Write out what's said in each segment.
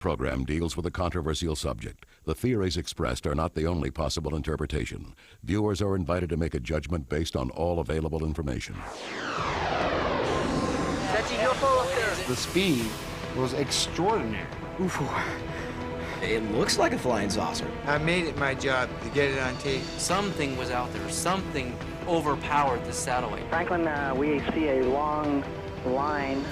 Program deals with a controversial subject. The theories expressed are not the only possible interpretation. Viewers are invited to make a judgment based on all available information. That's a UFO up there. The speed was extraordinary. UFO. It looks like a flying saucer. I made it my job to get it on tape. Something was out there. Something overpowered the satellite. Franklin, we see a long line,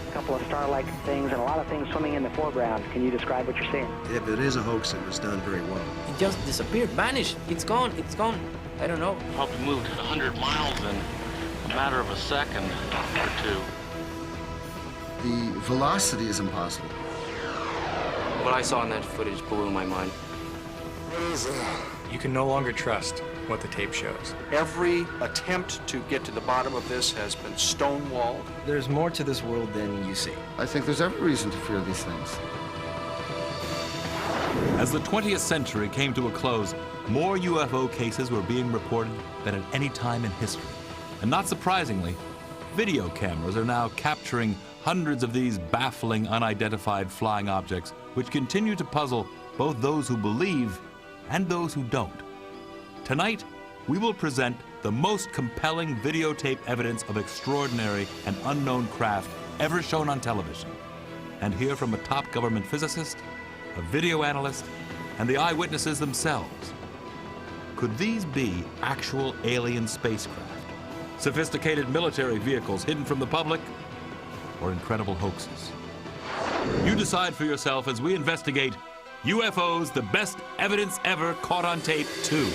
a couple of star-like things, and a lot of things swimming in the foreground. Can you describe what you're seeing? If it is a hoax, it was done very well. It just disappeared, vanished. It's gone, it's gone. I don't know. Probably moved 100 miles in a matter of a second or two. The velocity is impossible. What I saw in that footage blew my mind. You can no longer trust what the tape shows. Every attempt to get to the bottom of this has been stonewalled. There's more to this world than you see. I think there's every reason to fear these things. As the 20th century came to a close, more UFO cases were being reported than at any time in history. And not surprisingly, video cameras are now capturing hundreds of these baffling, unidentified flying objects, which continue to puzzle both those who believe and those who don't. Tonight, we will present the most compelling videotape evidence of extraordinary and unknown craft ever shown on television, and hear from a top government physicist, a video analyst, and the eyewitnesses themselves. Could these be actual alien spacecraft, sophisticated military vehicles hidden from the public, or incredible hoaxes? You decide for yourself as we investigate UFOs, the best evidence ever caught on tape 2.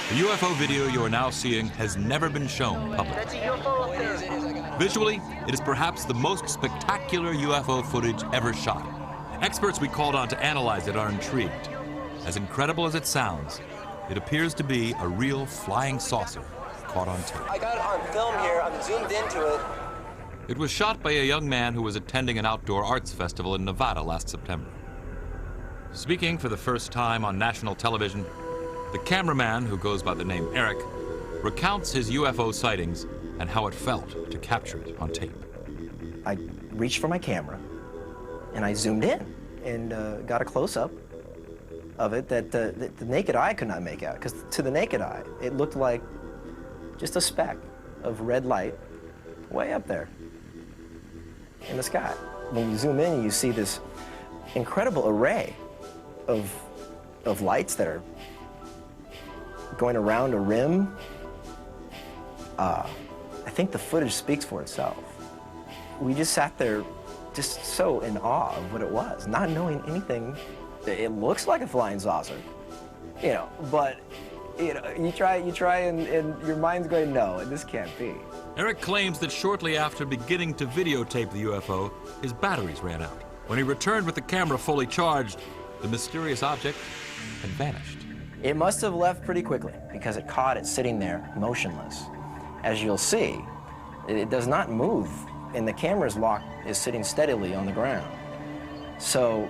The UFO video you are now seeing has never been shown publicly. That's a UFO up there. Visually, it is perhaps the most spectacular UFO footage ever shot. Experts we called on to analyze it are intrigued. As incredible as it sounds, it appears to be a real flying saucer caught on tape. I got it on film here. I'm zoomed into it. It was shot by a young man who was attending an outdoor arts festival in Nevada last September. Speaking for the first time on national television, the cameraman, who goes by the name Eric, recounts his UFO sightings and how it felt to capture it on tape. I reached for my camera, and I zoomed in and got a close-up of it that the naked eye could not make out, because to the naked eye, it looked like just a speck of red light way up there in the sky. When you zoom in, you see this incredible array of lights that are going around a rim. I think the footage speaks for itself. We just sat there just so in awe of what it was, not knowing anything. It looks like a flying saucer, you know, but you know, you try and your mind's going, no, this can't be. Eric claims that shortly after beginning to videotape the UFO, his batteries ran out. When he returned with the camera fully charged, the mysterious object had vanished. It must have left pretty quickly because it caught it sitting there motionless. As you'll see, it does not move, and the camera's lock is sitting steadily on the ground. So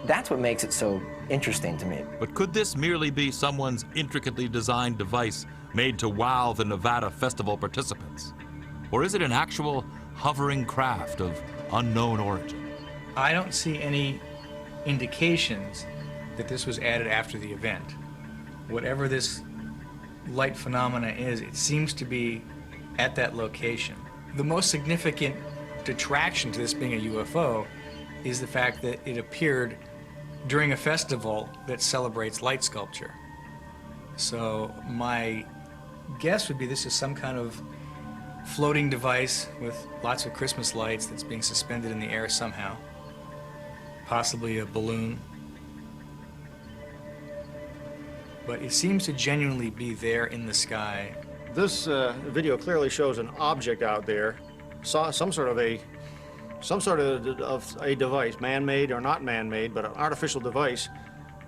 that's what makes it so interesting to me. But could this merely be someone's intricately designed device made to wow the Nevada festival participants? Or is it an actual hovering craft of unknown origin? I don't see any indications that this was added after the event. Whatever this light phenomena is, it seems to be at that location. The most significant detraction to this being a UFO is the fact that it appeared during a festival that celebrates light sculpture. So my guess would be this is some kind of floating device with lots of Christmas lights that's being suspended in the air somehow. Possibly a balloon. But it seems to genuinely be there in the sky. This video clearly shows an object out there saw some sort of a device, man-made or not man-made, but an artificial device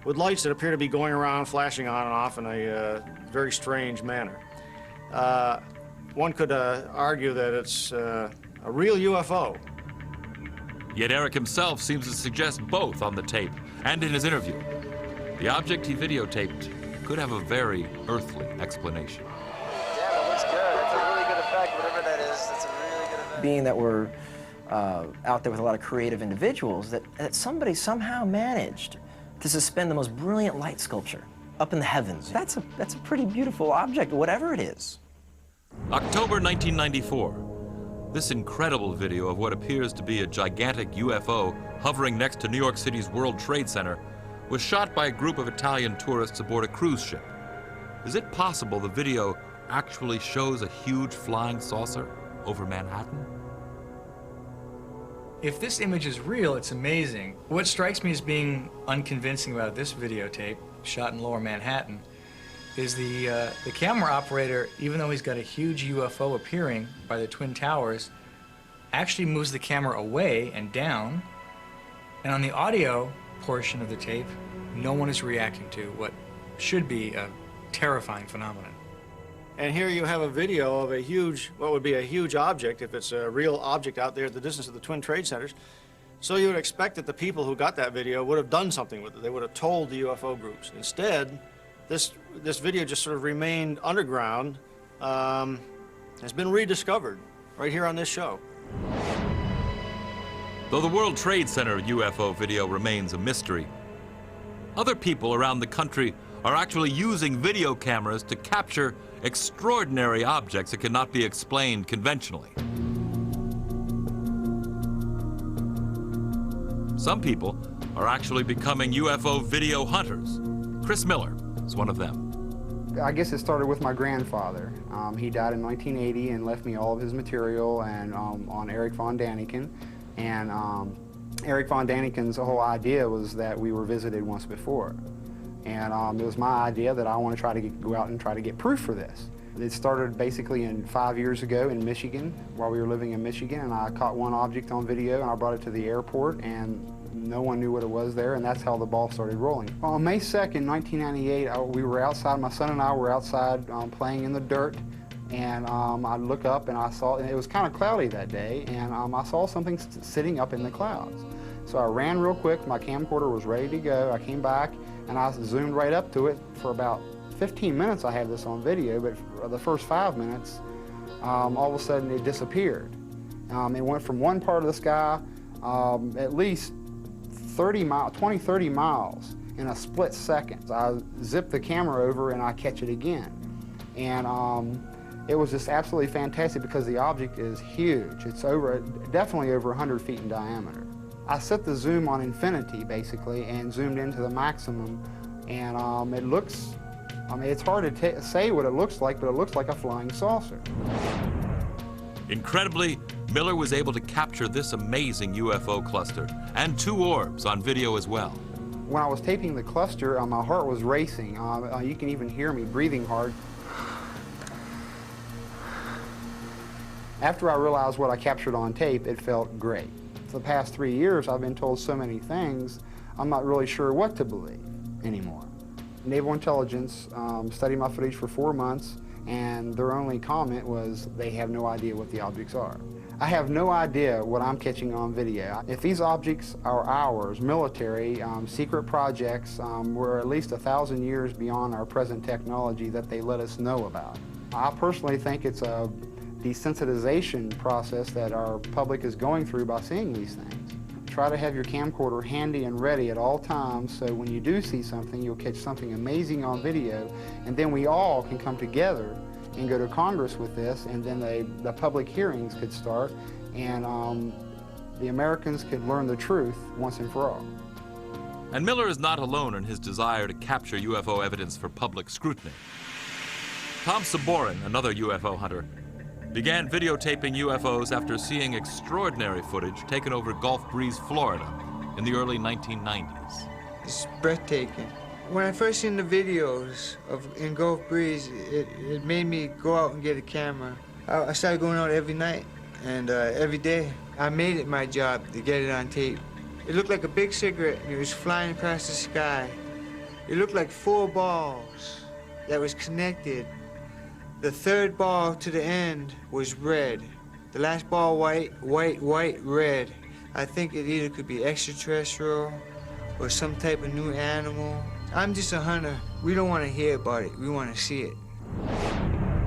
with lights that appear to be going around, flashing on and off in a very strange manner. One could argue that it's a real UFO. Yet Eric himself seems to suggest both on the tape and in his interview. The object he videotaped could have a very earthly explanation. Damn, it looks good. It's a really good effect, whatever that is. It's a really good effect. Being that we're out there with a lot of creative individuals, that somebody somehow managed to suspend the most brilliant light sculpture up in the heavens. That's a pretty beautiful object, whatever it is. October 1994. This incredible video of what appears to be a gigantic UFO hovering next to New York City's World Trade Center was shot by a group of Italian tourists aboard a cruise ship. Is it possible the video actually shows a huge flying saucer over Manhattan? If this image is real, it's amazing. What strikes me as being unconvincing about this videotape, shot in Lower Manhattan, is the camera operator, even though he's got a huge UFO appearing by the Twin Towers, actually moves the camera away and down. And on the audio portion of the tape, no one is reacting to what should be a terrifying phenomenon. And here you have a video of a huge, what would be a huge object, if it's a real object out there at the distance of the Twin Trade Centers. So you would expect that the people who got that video would have done something with it. They would have told the UFO groups. Instead, this video just sort of remained underground, has been rediscovered right here on this show. Though the World Trade Center UFO video remains a mystery, other people around the country are actually using video cameras to capture extraordinary objects that cannot be explained conventionally. Some people are actually becoming UFO video hunters. Chris Miller is one of them. I guess it started with my grandfather. He died in 1980 and left me all of his material and on Eric von Daniken. And Eric von Daniken's whole idea was that we were visited once before. And it was my idea that I want to try to go out and try to get proof for this. It started basically 5 years ago in Michigan, while we were living in Michigan, and I caught one object on video and I brought it to the airport, and no one knew what it was there, and that's how the ball started rolling. On May 2nd, 1998, we were outside, my son and I were outside playing in the dirt, and I look up and I saw, and it was kind of cloudy that day, and I saw something sitting up in the clouds. So I ran real quick, my camcorder was ready to go, I came back, and I zoomed right up to it. For about 15 minutes I had this on video, but for the first 5 minutes, all of a sudden it disappeared. It went from one part of the sky at least 20, 30 miles in a split second. I zip the camera over and I catch it again. And it was just absolutely fantastic because the object is huge. It's definitely over 100 feet in diameter. I set the zoom on infinity basically and zoomed into the maximum, and it looks, it's hard to say what it looks like, but it looks like a flying saucer. Incredibly, Miller was able to capture this amazing UFO cluster and 2 orbs on video as well. When I was taping the cluster, my heart was racing. You can even hear me breathing hard. After I realized what I captured on tape, it felt great. For the past 3 years, I've been told so many things, I'm not really sure what to believe anymore. Naval Intelligence studied my footage for 4 months, and their only comment was they have no idea what the objects are. I have no idea what I'm catching on video. If these objects are ours, military, secret projects, we're at least 1,000 years beyond our present technology that they let us know about. I personally think it's a desensitization process that our public is going through by seeing these things. Try to have your camcorder handy and ready at all times, so when you do see something, you'll catch something amazing on video, and then we all can come together and go to Congress with this, and then the public hearings could start, and the Americans could learn the truth once and for all. And Miller is not alone in his desire to capture UFO evidence for public scrutiny. Tom Saborin, another UFO hunter, began videotaping UFOs after seeing extraordinary footage taken over Gulf Breeze, Florida in the early 1990s. It's breathtaking. When I first seen the videos in Gulf Breeze, it made me go out and get a camera. I started going out every night And every day, I made it my job to get it on tape. It looked like a big cigarette, and it was flying across the sky. It looked like 4 balls that was connected. The third ball to the end was red. The last ball white, white, white, red. I think it either could be extraterrestrial or some type of new animal. I'm just a hunter. We don't want to hear about it. We want to see it.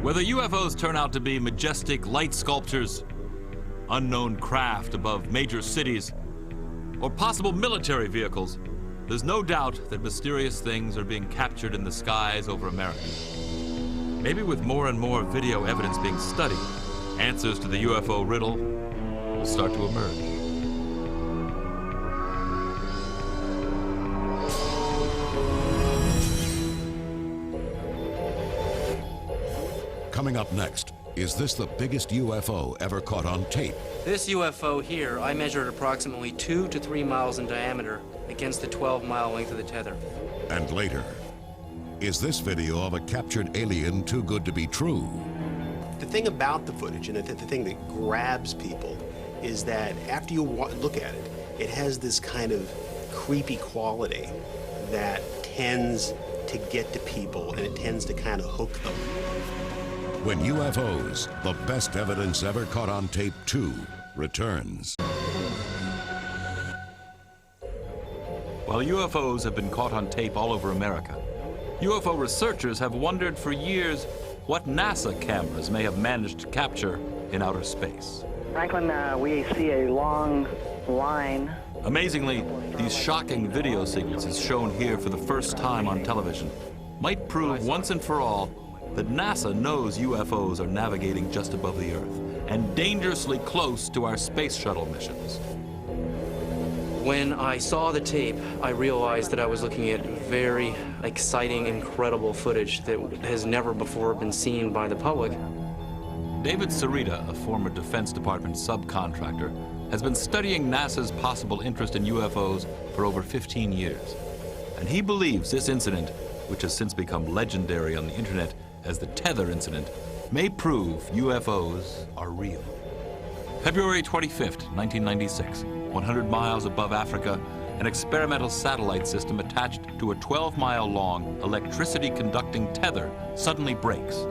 Whether UFOs turn out to be majestic light sculptures, unknown craft above major cities, or possible military vehicles, there's no doubt that mysterious things are being captured in the skies over America. Maybe with more and more video evidence being studied, answers to the UFO riddle will start to emerge. Coming up next, is this the biggest UFO ever caught on tape? This UFO here, I measured approximately 2 to 3 miles in diameter against the 12-mile length of the tether. And later, is this video of a captured alien too good to be true? The thing about the footage, and the thing that grabs people, is that after you look at it, it has this kind of creepy quality that tends to get to people, and it tends to kind of hook them. When UFOs, the best evidence ever caught on tape 2, returns. While UFOs have been caught on tape all over America, UFO researchers have wondered for years what NASA cameras may have managed to capture in outer space. Franklin, we see a long line. Amazingly, these shocking video sequences shown here for the first time on television might prove once and for all that NASA knows UFOs are navigating just above the Earth and dangerously close to our space shuttle missions. When I saw the tape, I realized that I was looking at very exciting, incredible footage that has never before been seen by the public. David Sarita, a former Defense Department subcontractor, has been studying NASA's possible interest in UFOs for over 15 years. And he believes this incident, which has since become legendary on the internet as the Tether incident, may prove UFOs are real. February 25th, 1996, 100 miles above Africa, an experimental satellite system attached to a 12-mile-long electricity-conducting tether suddenly breaks.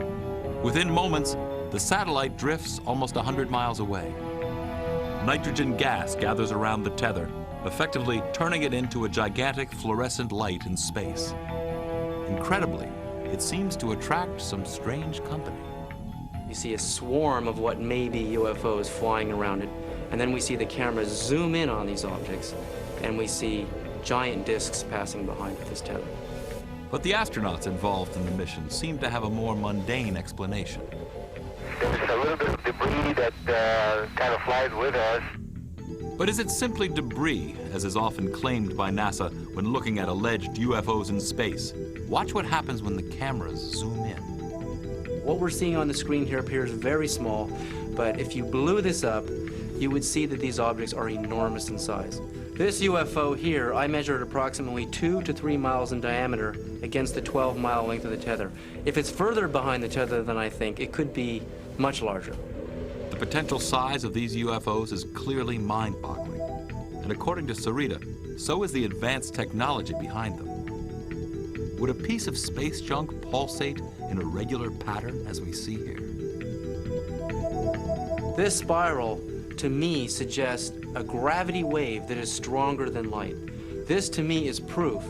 Within moments, the satellite drifts almost 100 miles away. Nitrogen gas gathers around the tether, effectively turning it into a gigantic fluorescent light in space. Incredibly, it seems to attract some strange company. You see a swarm of what may be UFOs flying around it, and then we see the camera zoom in on these objects, and we see giant discs passing behind this tether. But the astronauts involved in the mission seem to have a more mundane explanation. There's a little bit of debris that kind of flies with us. But is it simply debris, as is often claimed by NASA when looking at alleged UFOs in space? Watch what happens when the cameras zoom in. What we're seeing on the screen here appears very small, but if you blew this up, you would see that these objects are enormous in size. This UFO here, I measured approximately 2 to 3 miles in diameter against the 12-mile length of the tether. If it's further behind the tether than I think, it could be much larger. The potential size of these UFOs is clearly mind-boggling. And according to Sarita, so is the advanced technology behind them. Would a piece of space junk pulsate in a regular pattern as we see here? This spiral, to me, suggests a gravity wave that is stronger than light. This, to me, is proof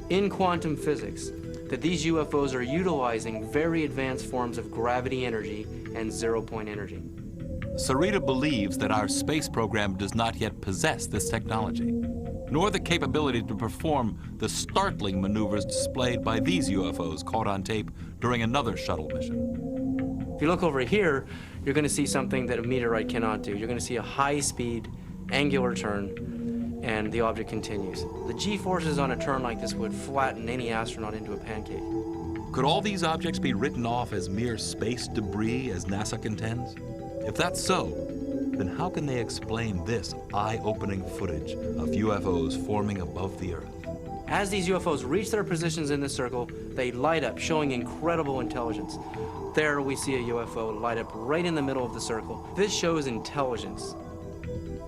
in quantum physics that these UFOs are utilizing very advanced forms of gravity energy and zero-point energy. Sarita believes that our space program does not yet possess this technology, nor the capability to perform the startling maneuvers displayed by these UFOs caught on tape during another shuttle mission. If you look over here, you're going to see something that a meteorite cannot do. You're going to see a high-speed, angular turn, and the object continues. The G-forces on a turn like this would flatten any astronaut into a pancake. Could all these objects be written off as mere space debris, as NASA contends? If that's so, then how can they explain this eye-opening footage of UFOs forming above the Earth? As these UFOs reach their positions in the circle, they light up, showing incredible intelligence. There we see a UFO light up right in the middle of the circle. This shows intelligence.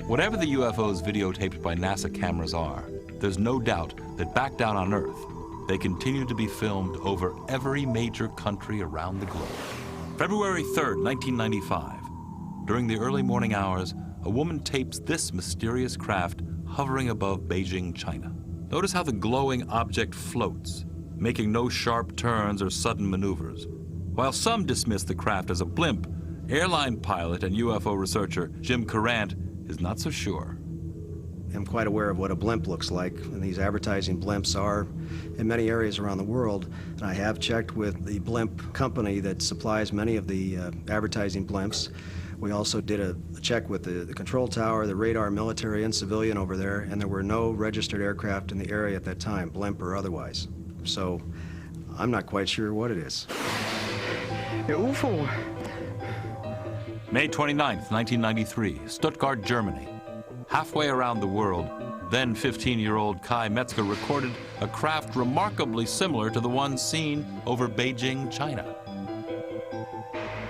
Whatever the UFOs videotaped by NASA cameras are, there's no doubt that back down on Earth, they continue to be filmed over every major country around the globe. February 3rd, 1995. During the early morning hours, a woman tapes this mysterious craft hovering above Beijing, China. Notice how the glowing object floats, making no sharp turns or sudden maneuvers. While some dismiss the craft as a blimp, airline pilot and UFO researcher Jim Carant is not so sure. I'm quite aware of what a blimp looks like, and these advertising blimps are in many areas around the world. And I have checked with the blimp company that supplies many of the advertising blimps. We also did a check with the control tower, the radar, military and civilian over there, and there were no registered aircraft in the area at that time, blimp or otherwise. So I'm not quite sure what it is. UFO. May 29th, 1993, Stuttgart, Germany. Halfway around the world, then 15-year-old Kai Metzger recorded a craft remarkably similar to the one seen over Beijing, China.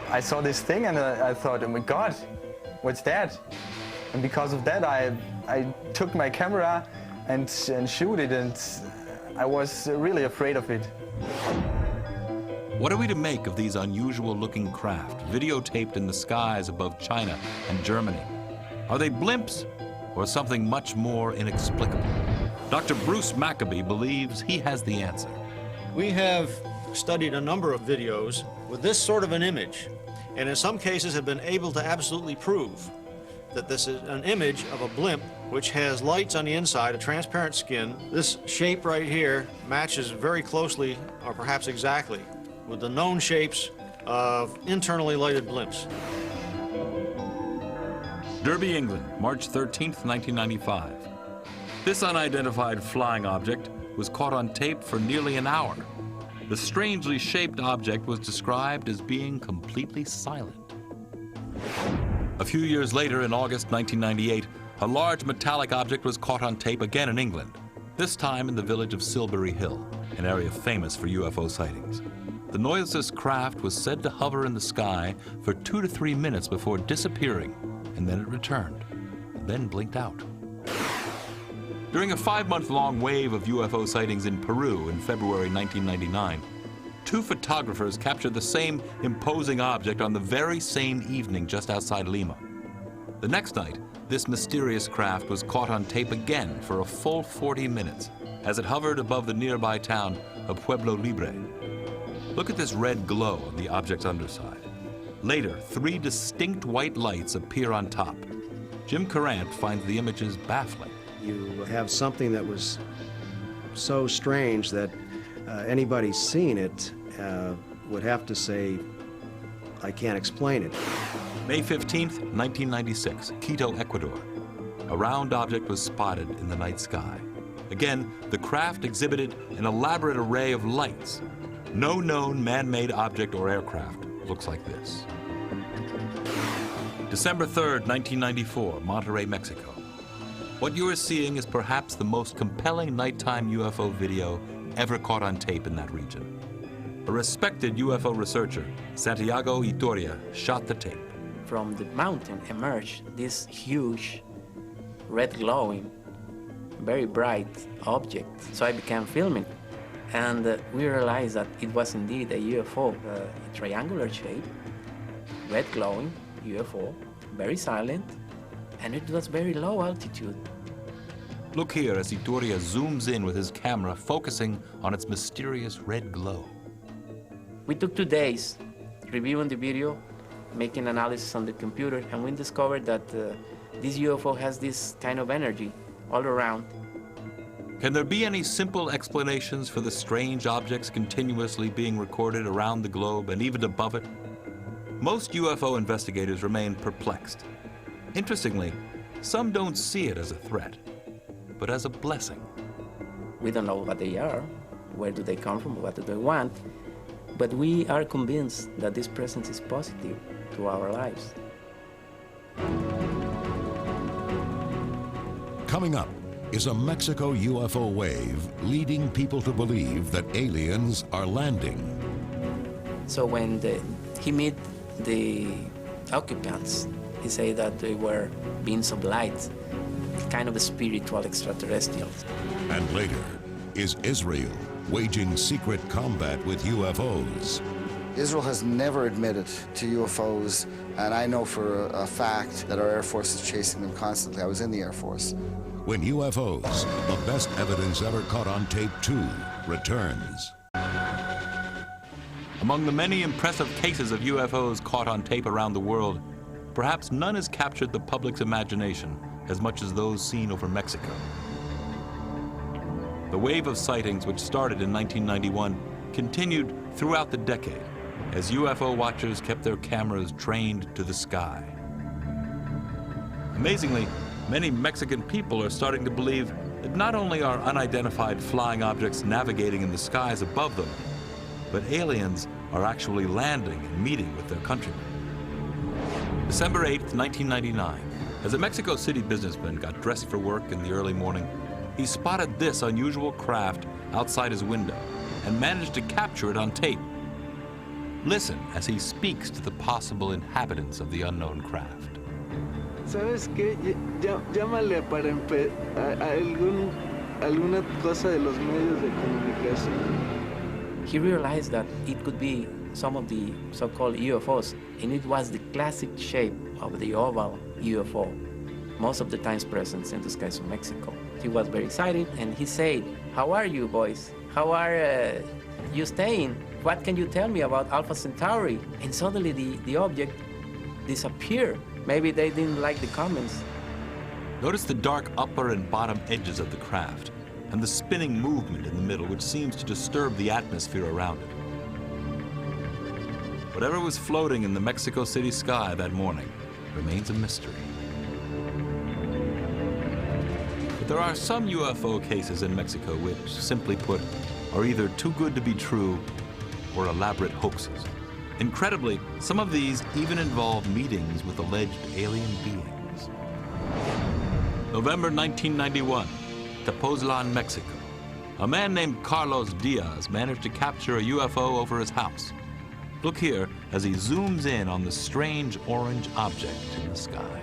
I saw this thing and I thought, oh my God, what's that? And because of that, I took my camera and shoot it, and I was really afraid of it. What are we to make of these unusual-looking craft videotaped in the skies above China and Germany? Are they blimps or something much more inexplicable? Dr. Bruce Maccabee believes he has the answer. We have studied a number of videos with this sort of an image, and in some cases have been able to absolutely prove that this is an image of a blimp which has lights on the inside, a transparent skin. This shape right here matches very closely, or perhaps exactly, with the known shapes of internally lighted blimps. Derby, England, March 13th, 1995. This unidentified flying object was caught on tape for nearly an hour. The strangely shaped object was described as being completely silent. A few years later, in August 1998, a large metallic object was caught on tape again in England, this time in the village of Silbury Hill, an area famous for UFO sightings. The noiseless craft was said to hover in the sky for 2 to 3 minutes before disappearing, and then it returned, then blinked out. During a 5-month-long wave of UFO sightings in Peru in February 1999, 2 photographers captured the same imposing object on the very same evening just outside Lima. The next night, this mysterious craft was caught on tape again for a full 40 minutes as it hovered above the nearby town of Pueblo Libre. Look at this red glow on the object's underside. Later, 3 distinct white lights appear on top. Jim Carant finds the images baffling. You have something that was so strange that anybody seen it would have to say, I can't explain it. May 15th, 1996, Quito, Ecuador. A round object was spotted in the night sky. Again, the craft exhibited an elaborate array of lights. No known man-made object or aircraft looks like this. December 3rd, 1994, Monterrey, Mexico. What you are seeing is perhaps the most compelling nighttime UFO video ever caught on tape in that region. A respected UFO researcher, Santiago Itoria, shot the tape. From the mountain emerged this huge, red glowing, very bright object. So I began filming, and we realized that it was indeed a UFO, a triangular shape, red glowing UFO, very silent, and it was very low altitude. Look here as Itoria zooms in with his camera, focusing on its mysterious red glow. We took 2 days reviewing the video, making analysis on the computer, and we discovered that this UFO has this kind of energy all around. Can there be any simple explanations for the strange objects continuously being recorded around the globe and even above it? Most UFO investigators remain perplexed. Interestingly, some don't see it as a threat, but as a blessing. We don't know what they are, where do they come from, what do they want, but we are convinced that this presence is positive to our lives. Coming up is a Mexico UFO wave leading people to believe that aliens are landing. So when the he met the occupants, he said that they were beings of light, kind of spiritual extraterrestrials. And later, is Israel waging secret combat with UFOs? Israel has never admitted to UFOs, and I know for a fact that our Air Force is chasing them constantly. I was in the Air Force. When UFOs, the best evidence ever caught on tape 2, returns. Among the many impressive cases of UFOs caught on tape around the world, perhaps none has captured the public's imagination as much as those seen over Mexico. The wave of sightings, which started in 1991, continued throughout the decade as UFO watchers kept their cameras trained to the sky. Amazingly, many Mexican people are starting to believe that not only are unidentified flying objects navigating in the skies above them, but aliens are actually landing and meeting with their countrymen. December 8th, 1999, as a Mexico City businessman got dressed for work in the early morning, he spotted this unusual craft outside his window and managed to capture it on tape. Listen as he speaks to the possible inhabitants of the unknown craft. ¿Sabes qué? Llámale para alguna cosa de los medios de comunicación. He realized that it could be some of the so-called UFOs, and it was the classic shape of the oval UFO, most of the times present in the skies of Mexico. He was very excited, and he said, "How are you, boys? How are you staying? What can you tell me about Alpha Centauri?" And suddenly the object disappeared. Maybe they didn't like the comments. Notice the dark upper and bottom edges of the craft and the spinning movement in the middle, which seems to disturb the atmosphere around it. Whatever was floating in the Mexico City sky that morning remains a mystery. But there are some UFO cases in Mexico which, simply put, are either too good to be true or elaborate hoaxes. Incredibly, some of these even involve meetings with alleged alien beings. November 1991, Tepoztlan, Mexico. A man named Carlos Diaz managed to capture a UFO over his house. Look here as he zooms in on the strange orange object in the sky.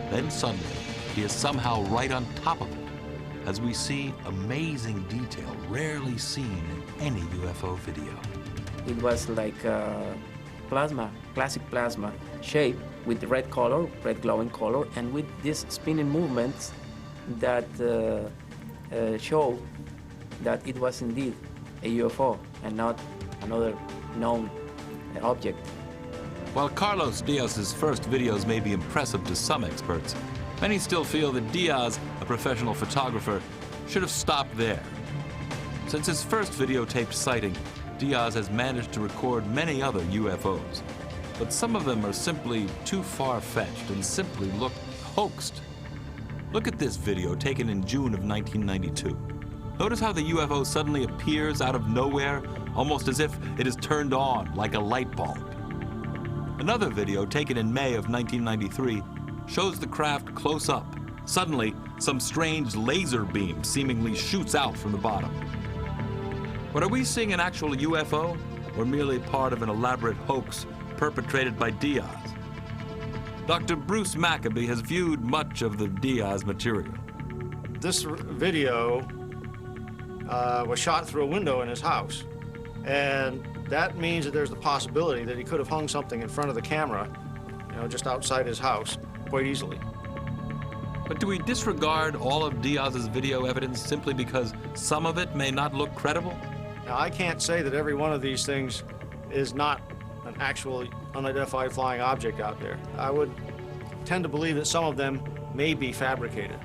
Then suddenly, he is somehow right on top of it, as we see amazing detail rarely seen in any UFO video. It was like plasma, classic plasma shape with red color, red glowing color, and with these spinning movements that show that it was indeed a UFO and not another known object. While Carlos Diaz's first videos may be impressive to some experts, many still feel that Diaz, a professional photographer, should have stopped there. Since his first videotaped sighting, Diaz has managed to record many other UFOs, but some of them are simply too far-fetched and simply look hoaxed. Look at this video taken in June of 1992. Notice how the UFO suddenly appears out of nowhere, almost as if it is turned on like a light bulb. Another video taken in May of 1993 shows the craft close up. Suddenly, some strange laser beam seemingly shoots out from the bottom. But are we seeing an actual UFO, or merely part of an elaborate hoax perpetrated by Diaz? Dr. Bruce Maccabee has viewed much of the Diaz material. This video was shot through a window in his house, and that means that there's the possibility that he could have hung something in front of the camera, just outside his house, quite easily. But do we disregard all of Diaz's video evidence simply because some of it may not look credible? Now, I can't say that every one of these things is not an actual unidentified flying object out there. I would tend to believe that some of them may be fabricated.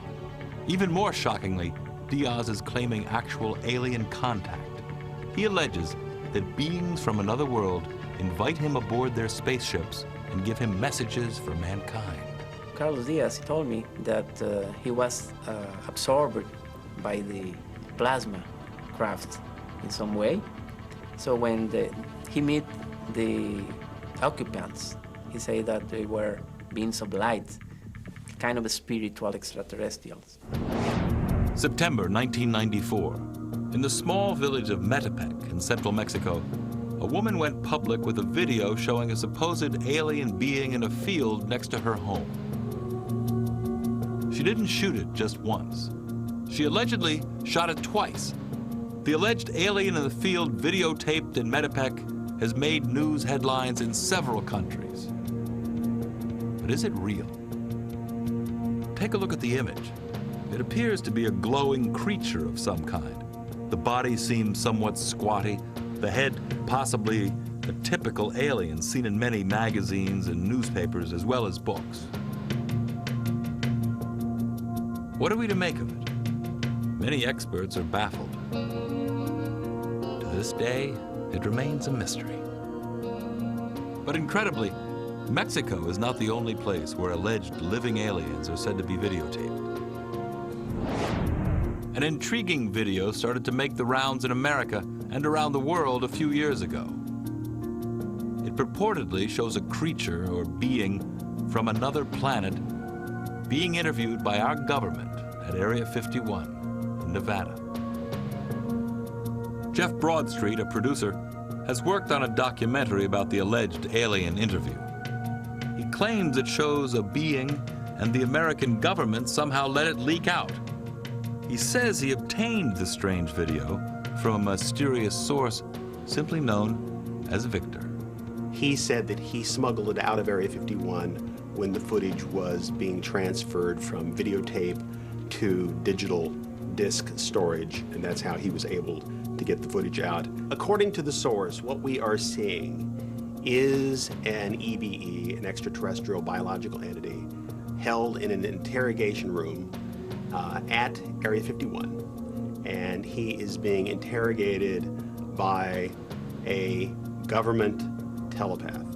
Even more shockingly, Diaz is claiming actual alien contact. He alleges that beings from another world invite him aboard their spaceships and give him messages for mankind. Carlos Diaz told me that he was absorbed by the plasma craft in some way. So when he met the occupants, he said that they were beings of light, kind of spiritual extraterrestrials. September 1994. In the small village of Metepec in central Mexico, a woman went public with a video showing a supposed alien being in a field next to her home. She didn't shoot it just once. She allegedly shot it twice. The alleged alien in the field, videotaped in Metepec, has made news headlines in several countries. But is it real? Take a look at the image. It appears to be a glowing creature of some kind. The body seems somewhat squatty, the head possibly a typical alien seen in many magazines and newspapers as well as books. What are we to make of it? Many experts are baffled. To this day, it remains a mystery. But incredibly, Mexico is not the only place where alleged living aliens are said to be videotaped. An intriguing video started to make the rounds in America and around the world a few years ago. It purportedly shows a creature or being from another planet being interviewed by our government at Area 51 in Nevada. Jeff Broadstreet, a producer, has worked on a documentary about the alleged alien interview. He claims it shows a being and the American government somehow let it leak out. He says he obtained the strange video from a mysterious source simply known as Victor. He said that he smuggled it out of Area 51 when the footage was being transferred from videotape to digital disc storage, and that's how he was able to get the footage out. According to the source, what we are seeing is an EBE, an extraterrestrial biological entity, held in an interrogation room at Area 51, and he is being interrogated by a government telepath.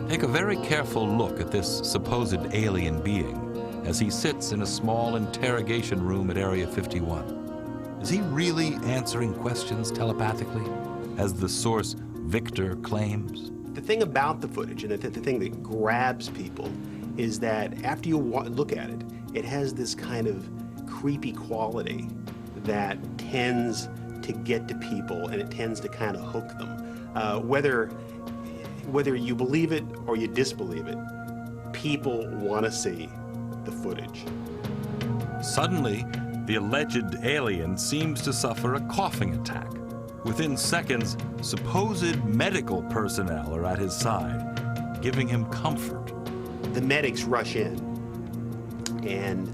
Take a very careful look at this supposed alien being as he sits in a small interrogation room at Area 51. Is he really answering questions telepathically, as the source Victor claims? The thing about the footage, and the thing that grabs people, is that after you look at it, it has this kind of creepy quality that tends to get to people, and it tends to kind of hook them. Whether you believe it or you disbelieve it, people want to see the footage. Suddenly, the alleged alien seems to suffer a coughing attack. Within seconds, supposed medical personnel are at his side, giving him comfort. The medics rush in and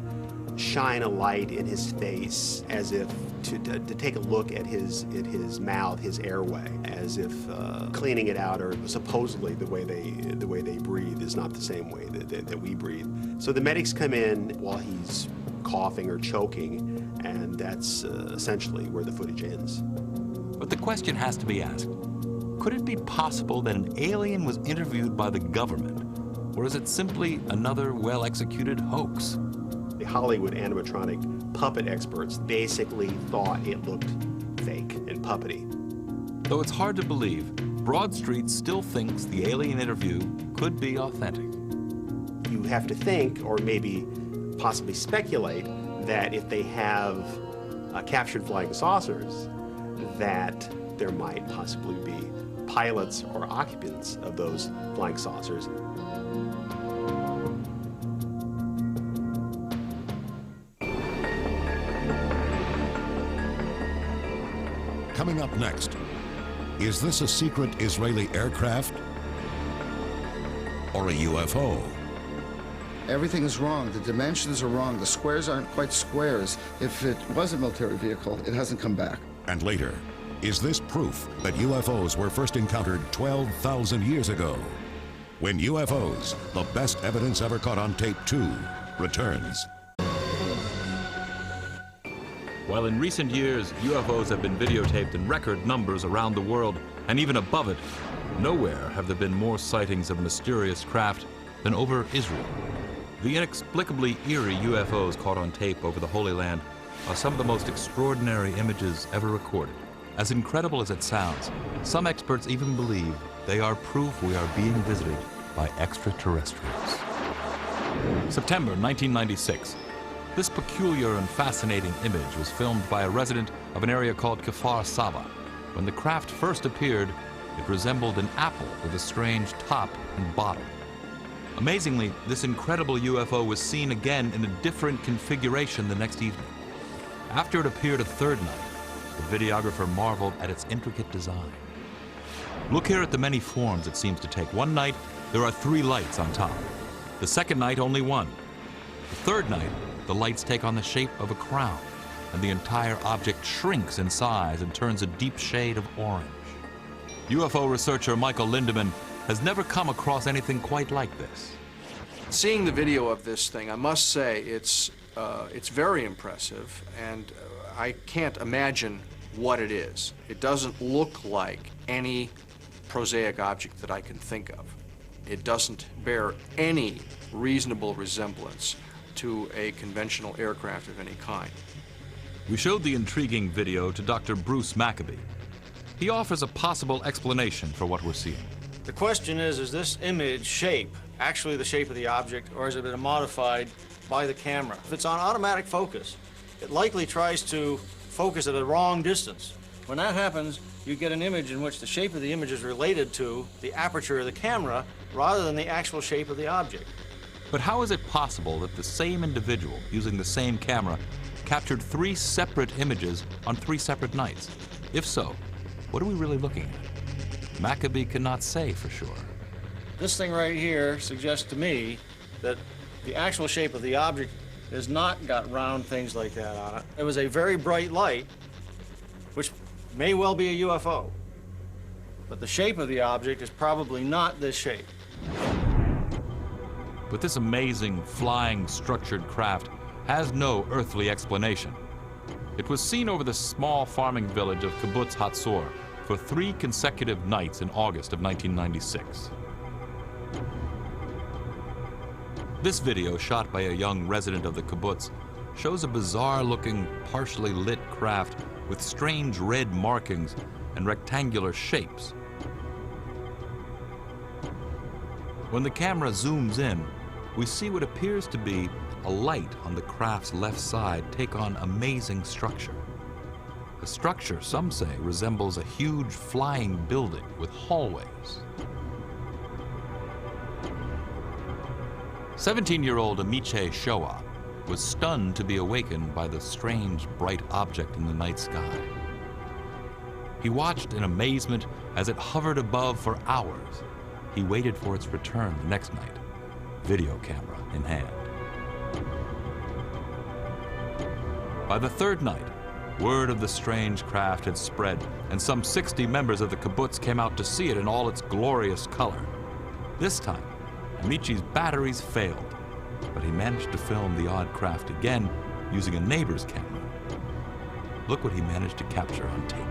shine a light in his face as if to take a look at his mouth, his airway, as if cleaning it out, or supposedly the way they breathe is not the same way that we breathe. So the medics come in while he's coughing or choking, and that's essentially where the footage ends. But the question has to be asked, could it be possible that an alien was interviewed by the government, or is it simply another well-executed hoax? The Hollywood animatronic puppet experts basically thought it looked fake and puppety. Though it's hard to believe, Broadstreet still thinks the alien interview could be authentic. You have to think, or maybe possibly speculate, that if they have captured flying saucers, that there might possibly be pilots or occupants of those flying saucers. Coming up next, is this a secret Israeli aircraft or a UFO? Everything is wrong. The dimensions are wrong. The squares aren't quite squares. If it was a military vehicle, it hasn't come back. And later, is this proof that UFOs were first encountered 12,000 years ago? When UFOs, the best evidence ever caught on tape 2, returns. While in recent years, UFOs have been videotaped in record numbers around the world, and even above it, nowhere have there been more sightings of mysterious craft than over Israel. The inexplicably eerie UFOs caught on tape over the Holy Land are some of the most extraordinary images ever recorded. As incredible as it sounds, some experts even believe they are proof we are being visited by extraterrestrials. September 1996. This peculiar and fascinating image was filmed by a resident of an area called Kfar Saba. When the craft first appeared, It resembled an apple with a strange top and bottom. Amazingly, this incredible UFO was seen again in a different configuration the next evening. After it appeared a third night, the videographer marveled at its intricate design. Look here at the many forms it seems to take. One night, there are 3 lights on top. The second night, only 1. The third night, the lights take on the shape of a crown, and the entire object shrinks in size and turns a deep shade of orange. UFO researcher Michael Lindemann has never come across anything quite like this. Seeing the video of this thing, I must say it's very impressive, and I can't imagine what it is. It doesn't look like any prosaic object that I can think of. It doesn't bear any reasonable resemblance to a conventional aircraft of any kind. We showed the intriguing video to Dr. Bruce Maccabee. He offers a possible explanation for what we're seeing. The question is this image shape actually the shape of the object, or has it been modified by the camera? If it's on automatic focus, it likely tries to focus at a wrong distance. When that happens, you get an image in which the shape of the image is related to the aperture of the camera rather than the actual shape of the object. But how is it possible that the same individual, using the same camera, captured 3 separate images on 3 separate nights? If so, what are we really looking at? Maccabee cannot say for sure. This thing right here suggests to me that the actual shape of the object has not got round things like that on it. It was a very bright light, which may well be a UFO. But the shape of the object is probably not this shape. But this amazing, flying, structured craft has no earthly explanation. It was seen over the small farming village of Kibbutz Hatzor for 3 consecutive nights in August of 1996. This video, shot by a young resident of the kibbutz, shows a bizarre-looking, partially lit craft with strange red markings and rectangular shapes. When the camera zooms in, we see what appears to be a light on the craft's left side take on amazing structure. The structure, some say, resembles a huge flying building with hallways. 17-year-old Amiche Shoah was stunned to be awakened by the strange, bright object in the night sky. He watched in amazement as it hovered above for hours. He waited for its return the next night, video camera in hand. By the third night, word of the strange craft had spread, and some 60 members of the kibbutz came out to see it in all its glorious color. This time, Amiche's batteries failed, but he managed to film the odd craft again using a neighbor's camera. Look what he managed to capture on tape.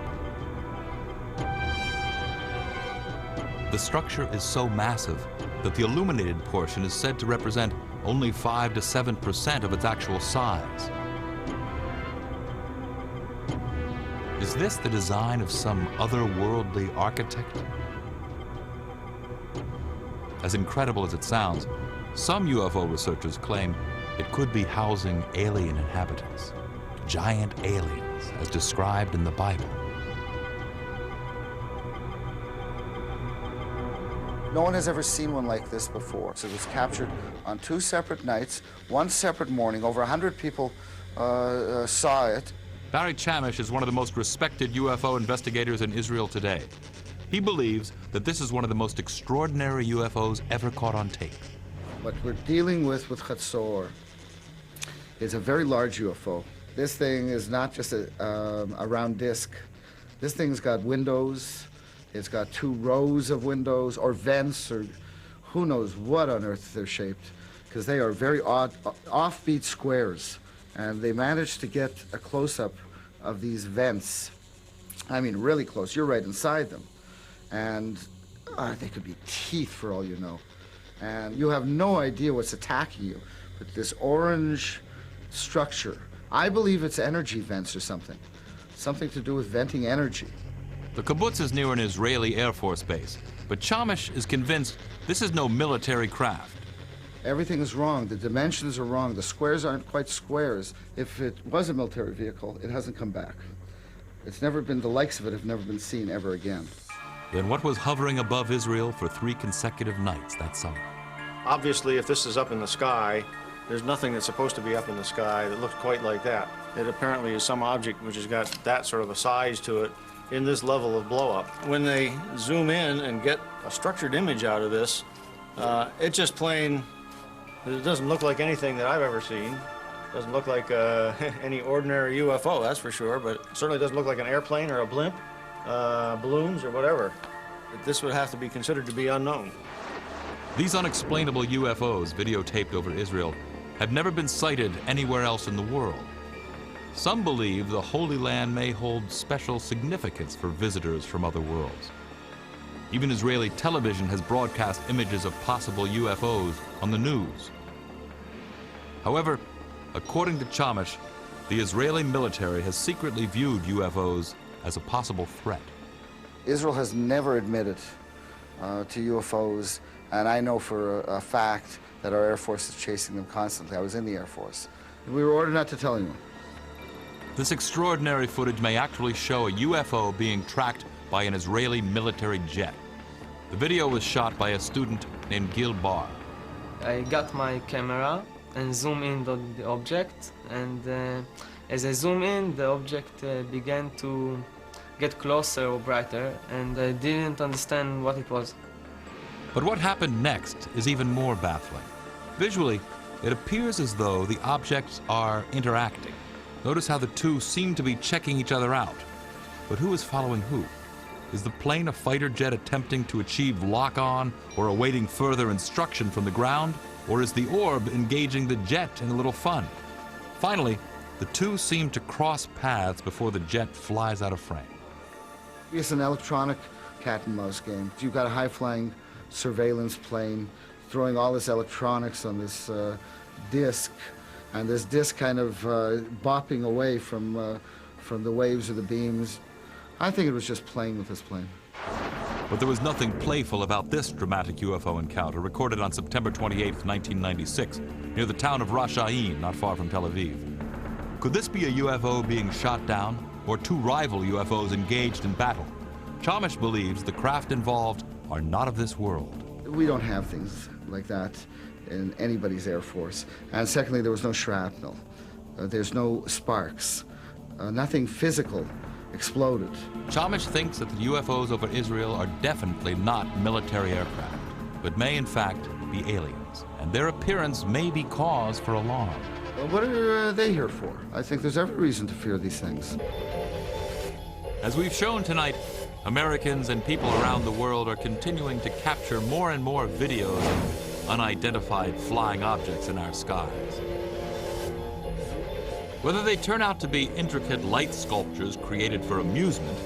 The structure is so massive that the illuminated portion is said to represent only 5 to 7% of its actual size. Is this the design of some otherworldly architect? As incredible as it sounds, some UFO researchers claim it could be housing alien inhabitants, giant aliens as described in the Bible. No one has ever seen one like this before. So it was captured on 2 separate nights, 1 separate morning. Over 100 people saw it. Barry Chamish is one of the most respected UFO investigators in Israel today. He believes that this is one of the most extraordinary UFOs ever caught on tape. What we're dealing with Hatzor is a very large UFO. This thing is not just a round disc. This thing's got windows. It's got 2 rows of windows or vents, or who knows what on earth they're shaped, because they are very odd, offbeat squares. And they managed to get a close-up of these vents. I mean, really close. You're right inside them. And they could be teeth for all you know. And you have no idea what's attacking you. But this orange structure, I believe it's energy vents or something. Something to do with venting energy. The kibbutz is near an Israeli Air Force base, but Chamish is convinced this is no military craft. Everything is wrong. The dimensions are wrong. The squares aren't quite squares. If it was a military vehicle, it hasn't come back. It's never been, the likes of it have never been seen ever again. than what was hovering above Israel for 3 consecutive nights that summer. Obviously, if this is up in the sky, there's nothing that's supposed to be up in the sky that looks quite like that. It apparently is some object which has got that sort of a size to it in this level of blow-up. When they zoom in and get a structured image out of this, it just plain, it doesn't look like anything that I've ever seen. It doesn't look like any ordinary UFO, that's for sure, but it certainly doesn't look like an airplane or a blimp, balloons or whatever. This would have to be considered to be unknown. These unexplainable UFOs videotaped over Israel have never been sighted anywhere else in the world. Some believe the Holy Land may hold special significance for visitors from other worlds. Even Israeli television has broadcast images of possible UFOs on the news. However, according to Chamish, the Israeli military has secretly viewed UFOs as a possible threat. Israel has never admitted to UFOs, and I know for a fact that our Air Force is chasing them constantly. I was in the Air Force. We were ordered not to tell anyone. This extraordinary footage may actually show a UFO being tracked by an Israeli military jet. The video was shot by a student named Gil Bar. I got my camera and zoom in on the object, and as I zoom in, the object began to get closer or brighter, and I didn't understand what it was. But what happened next is even more baffling. Visually, it appears as though the objects are interacting. Notice how the two seem to be checking each other out. But who is following who? Is the plane a fighter jet attempting to achieve lock-on or awaiting further instruction from the ground? Or is the orb engaging the jet in a little fun? Finally, the two seem to cross paths before the jet flies out of frame. It's an electronic cat and mouse game. You've got a high-flying surveillance plane throwing all this electronics on this disc, and this disc kind of bopping away from the waves or the beams. I think it was just playing with this plane. But there was nothing playful about this dramatic UFO encounter recorded on September 28, 1996, near the town of Rosh Ain, not far from Tel Aviv. Could this be a UFO being shot down, or two rival UFOs engaged in battle? Chamish believes the craft involved are not of this world. We don't have things like that in anybody's Air Force. And secondly, there was no shrapnel. There's no sparks. Nothing physical exploded. Chamish thinks that the UFOs over Israel are definitely not military aircraft, but may in fact be aliens, and their appearance may be cause for alarm. Well, what are they here for? I think there's every reason to fear these things. As we've shown tonight, Americans and people around the world are continuing to capture more and more videos of unidentified flying objects in our skies. Whether they turn out to be intricate light sculptures created for amusement,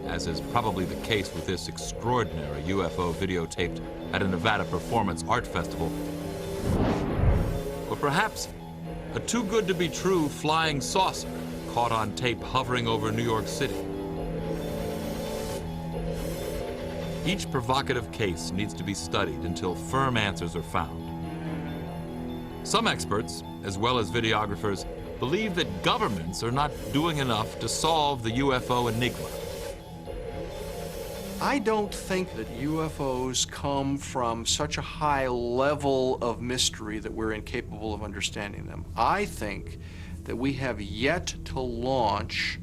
as is probably the case with this extraordinary UFO videotaped at a Nevada Performance Art Festival, or perhaps a too-good-to-be-true flying saucer caught on tape hovering over New York City. Each provocative case needs to be studied until firm answers are found. Some experts, as well as videographers, believe that governments are not doing enough to solve the UFO enigma. I don't think that UFOs come from such a high level of mystery that we're incapable of understanding them. I think that we have yet to launch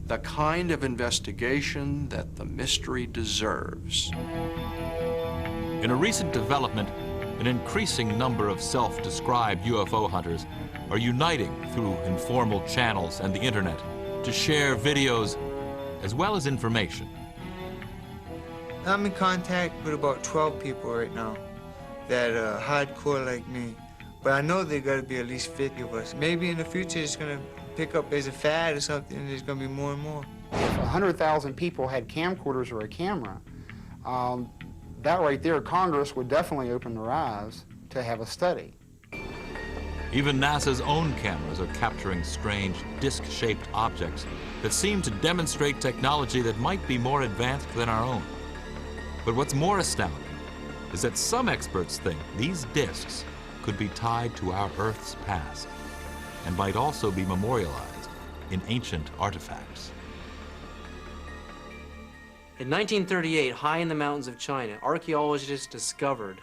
the kind of investigation that the mystery deserves. In a recent development, an increasing number of self-described UFO hunters are uniting through informal channels and the internet to share videos as well as information. I'm in contact with about 12 people right now that are hardcore like me. But I know there got to be at least 50 of us. Maybe in the future it's going to pick up as a fad or something, and there's going to be more and more. If 100,000 people had camcorders or a camera, that right there, Congress would definitely open their eyes to have a study. Even NASA's own cameras are capturing strange disc-shaped objects that seem to demonstrate technology that might be more advanced than our own. But what's more astounding is that some experts think these discs could be tied to our Earth's past and might also be memorialized in ancient artifacts. In 1938, high in the mountains of China, archaeologists discovered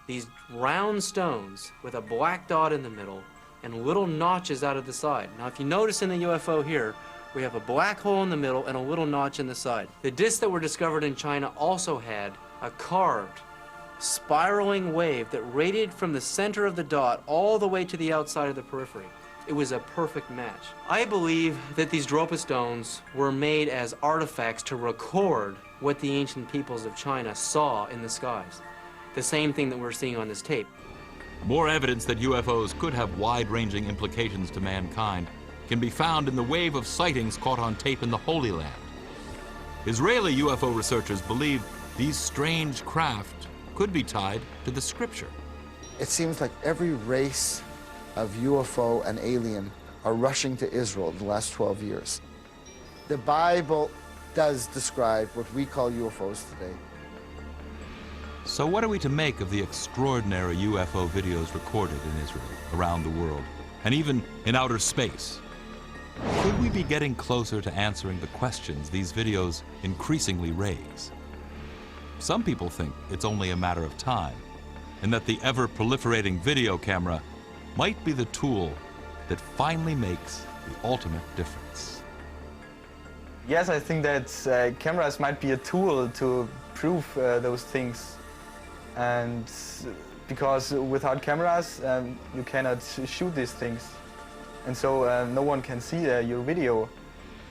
these round stones with a black dot in the middle and little notches out of the side. Now, if you notice in the UFO here, we have a black hole in the middle and a little notch in the side. The discs that were discovered in China also had a carved, spiraling wave that radiated from the center of the dot all the way to the outside of the periphery. It was a perfect match. I believe that these Dropa stones were made as artifacts to record what the ancient peoples of China saw in the skies. The same thing that we're seeing on this tape. More evidence that UFOs could have wide-ranging implications to mankind can be found in the wave of sightings caught on tape in the Holy Land. Israeli UFO researchers believe these strange craft could be tied to the scripture. It seems like every race of UFO and alien are rushing to Israel in the last 12 years. The Bible does describe what we call UFOs today. So what are we to make of the extraordinary UFO videos recorded in Israel, around the world, and even in outer space? Could we be getting closer to answering the questions these videos increasingly raise? Some people think it's only a matter of time, and that the ever-proliferating video camera might be the tool that finally makes the ultimate difference. Yes, I think that cameras might be a tool to prove those things. And because without cameras, you cannot shoot these things. And so no one can see your video.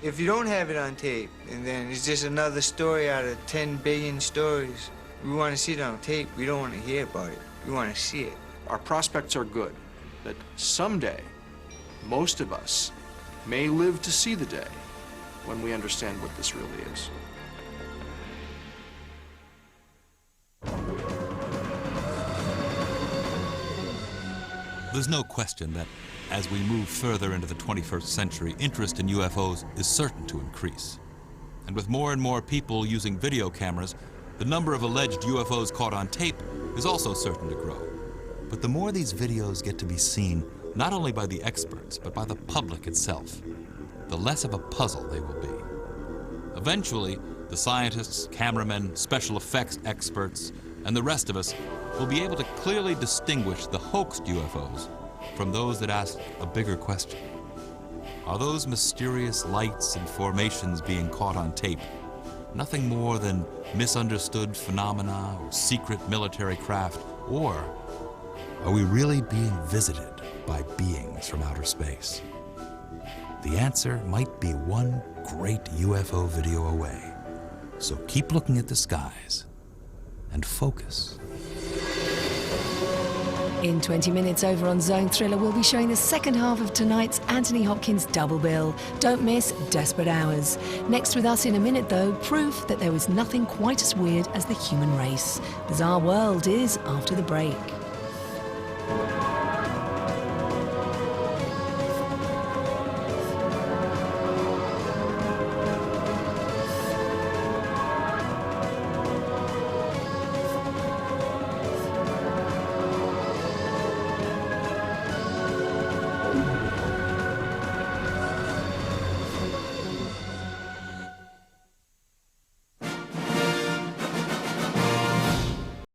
If you don't have it on tape, and then it's just another story out of 10 billion stories, we want to see it on tape. We don't want to hear about it. We want to see it. Our prospects are good, that someday, most of us may live to see the day when we understand what this really is. There's no question that as we move further into the 21st century, interest in UFOs is certain to increase. And with more and more people using video cameras, the number of alleged UFOs caught on tape is also certain to grow. But the more these videos get to be seen, not only by the experts, but by the public itself, the less of a puzzle they will be. Eventually, the scientists, cameramen, special effects experts, and the rest of us will be able to clearly distinguish the hoaxed UFOs from those that ask a bigger question. Are those mysterious lights and formations being caught on tape nothing more than misunderstood phenomena or secret military craft? Or are we really being visited by beings from outer space? The answer might be one great UFO video away. So keep looking at the skies and focus. In 20 minutes over on Zone Thriller, we'll be showing the second half of tonight's Anthony Hopkins double bill. Don't miss Desperate Hours. Next with us in a minute, though, proof that there was nothing quite as weird as the human race. Bizarre World is after the break.